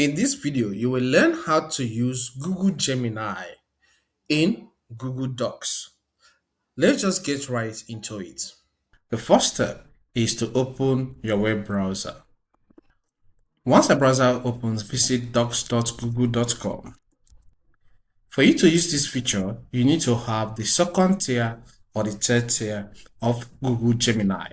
In this video, you will learn how to use Google Gemini in Google Docs. Let's just get right into it. The first step is to open your web browser. Once the browser opens, visit docs.google.com. For you to use this feature, you need to have the second tier or the third tier of Google Gemini.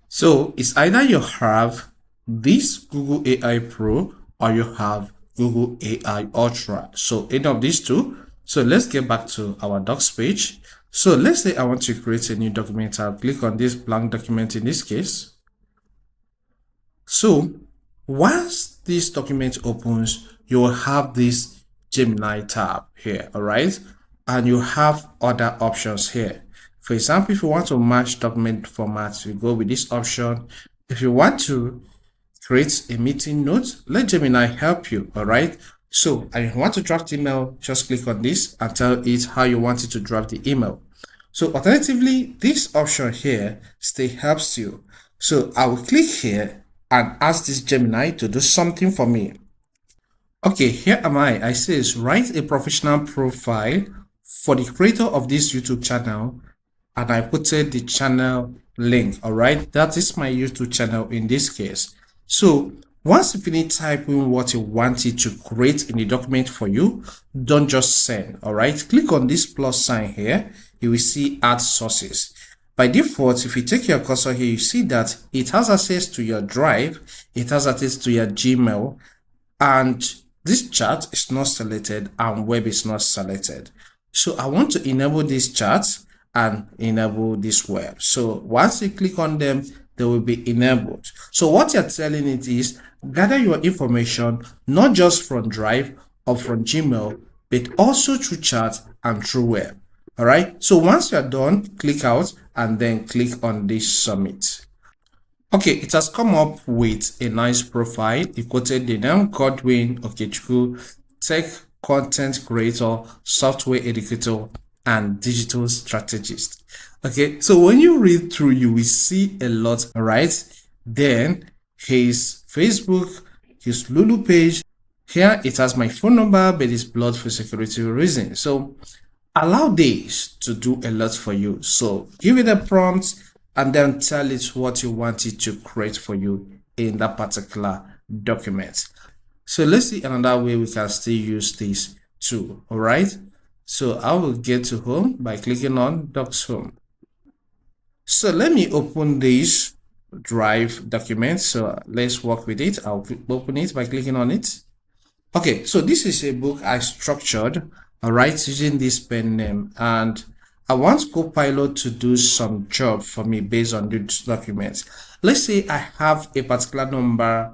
So it's either you have this Google AI Pro or you have Google AI Ultra. So any of these two. So let's get back to our docs page. So let's say I want to create a new document. I'll click on this blank document in this case. So once this document opens, you will have this Gemini tab here, all right? And you have other options here. For example, if you want to match document format, you go with this option. If you want to create a meeting note, let Gemini help you, all right? So if you want to draft email, just click on this and tell it how you want it to draft the email. So alternatively, this option here still helps you. So I will click here and ask this Gemini to do something for me. Okay, here am I. I says write a professional profile for the creator of this YouTube channel, and I put the channel link. All right, that is my YouTube channel in this case. So once you finish typing what you want it to create in the document for you, don't just send. All right, click on this plus sign here. You will see add sources. By default, if you take your cursor here, you see that it has access to your Drive, it has access to your Gmail, and this chat is not selected and web is not selected. So I want to enable this chat and enable this web. So once you click on them, they will be enabled. So what you're telling it is gather your information not just from Drive or from Gmail, but also through chat and through web. All right. So once you're done, click out and then click on this submit. Okay, it has come up with a nice profile. It quoted the name Godwin Okechukwu, tech content creator, software educator, and digital strategist. Okay, so when you read through, you will see a lot, right? Then his Facebook, his Lulu page. Here it has my phone number, but it's blocked for security reasons. So allow this to do a lot for you. So give it a prompt and then tell it what you want it to create for you in that particular document. So let's see another way we can still use this too. All right. So I will get to home by clicking on Docs Home. So let me open this Drive document. So let's work with it. I'll open it by clicking on it. Okay, so this is a book I structured, all right, using this pen name, and I want Copilot to do some job for me based on this document. Let's say I have a particular number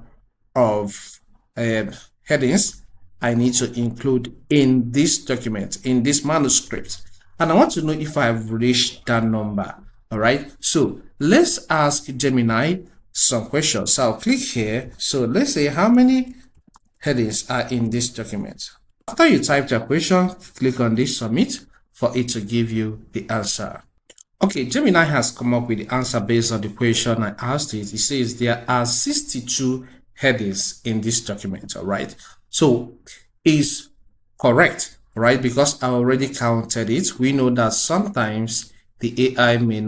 of headings I need to include in this document, in this manuscript, and I want to know if I've reached that number. All right, so let's ask Gemini some questions. So I'll click here. So let's say how many headings are in this document. After you type your question, click on this submit for it to give you the answer. Okay, Gemini has come up with the answer based on the question I asked it. It says there are 62 headings in this document. All right, so it's correct, right? Because I already counted it. We know that sometimes the AI may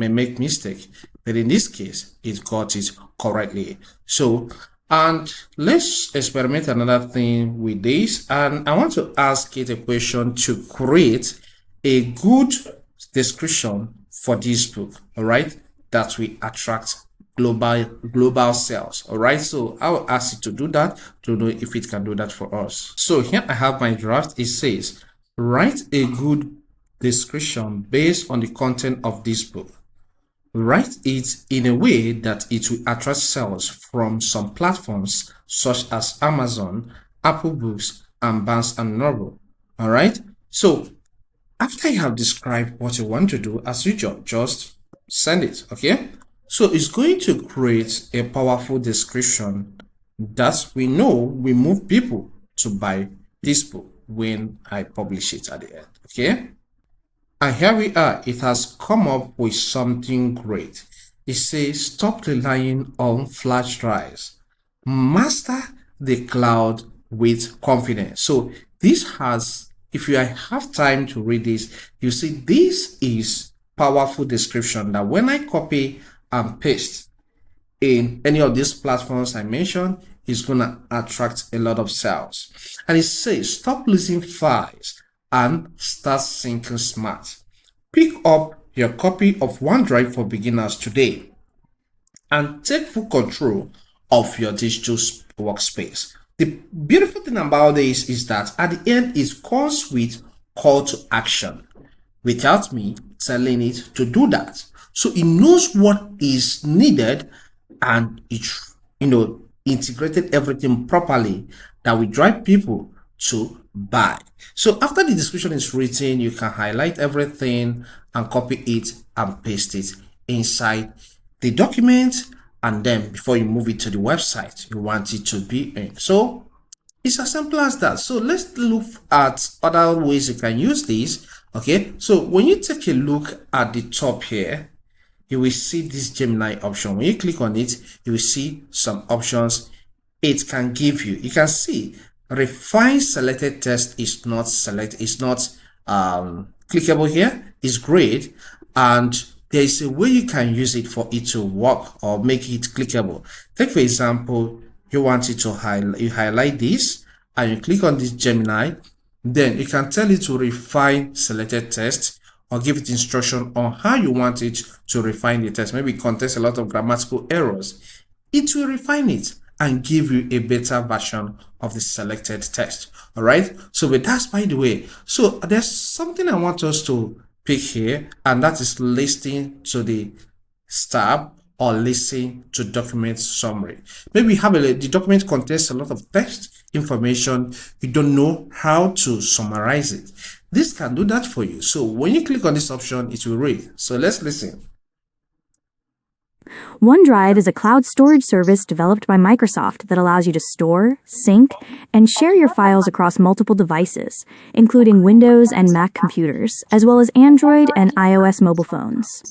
make mistake, but in this case, it got it correctly. So, and let's experiment another thing with this. And I want to ask it a question to create a good description for this book, all right, that will attract global sales. All right, so I will ask it to do that to know if it can do that for us. So here I have my draft. It says write a good description based on the content of this book. Write it in a way that it will attract sales from some platforms such as Amazon, Apple Books, and Barnes and Noble. All right, so after you have described what you want to do, as usual, just send it. Okay, so it's going to create a powerful description that we know will move people to buy this book when I publish it at the end. Okay, and here we are. It has come up with something great. It says stop relying on flash drives, master the cloud with confidence. So this has, if you have time to read this, you see this is powerful description that when I copy and paste in any of these platforms I mentioned, is going to attract a lot of sales. And it says stop losing files and start thinking smart. Pick up your copy of OneDrive for Beginners today and take full control of your digital workspace. The beautiful thing about this is that at the end, it comes with call to action without me telling it to do that. So it knows what is needed and it, integrated everything properly that will drive people to buy. So after the description is written, you can highlight everything and copy it and paste it inside the document, and then before you move it to the website you want it to be in. So it's as simple as that. So let's look at other ways you can use this. Okay, so when you take a look at the top here, you will see this Gemini option. When you click on it, you will see some options it can give you. You can see refine selected text is not clickable here. It's great, and there is a way you can use it for it to work or make it clickable. Take for example, you want it to highlight this and you click on this Gemini, then you can tell it to refine selected text or give it instruction on how you want it to refine the text. Maybe it contains a lot of grammatical errors. It will refine it and give you a better version of the selected text. All right. So with that, by the way, so there's something I want us to pick here, and that is listening to the tab or listen to document summary. Maybe the document contains a lot of text information, you don't know how to summarize it. This can do that for you. So when you click on this option, it will read. So let's listen. OneDrive is a cloud storage service developed by Microsoft that allows you to store, sync, and share your files across multiple devices, including Windows and Mac computers, as well as Android and iOS mobile phones.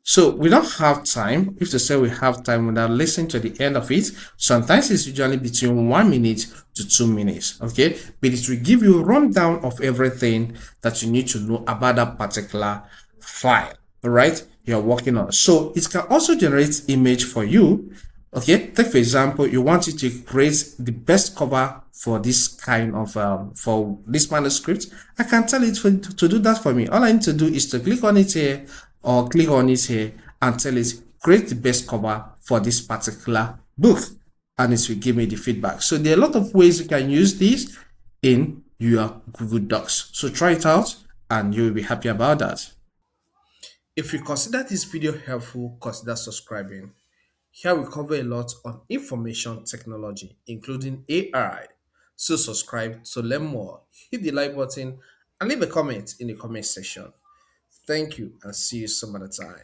So we don't have time. If to say we have time without listening to the end of it, sometimes it's usually between 1 minute to 2 minutes. Okay, but it will give you a rundown of everything that you need to know about that particular file. All right, you're working on. So it can also generate image for you. Okay, take for example, you want it to create the best cover for this kind of for this manuscript. I can tell it to do that for me. All I need to do is to click on it here or click on it here and tell it create the best cover for this particular book, and it will give me the feedback. So there are a lot of ways you can use this in your Google Docs. So try it out and you will be happy about that. If you consider this video helpful, consider subscribing. Here we cover a lot on information technology, including AI. So subscribe to learn more. Hit the like button and leave a comment in the comment section. Thank you and see you some other time.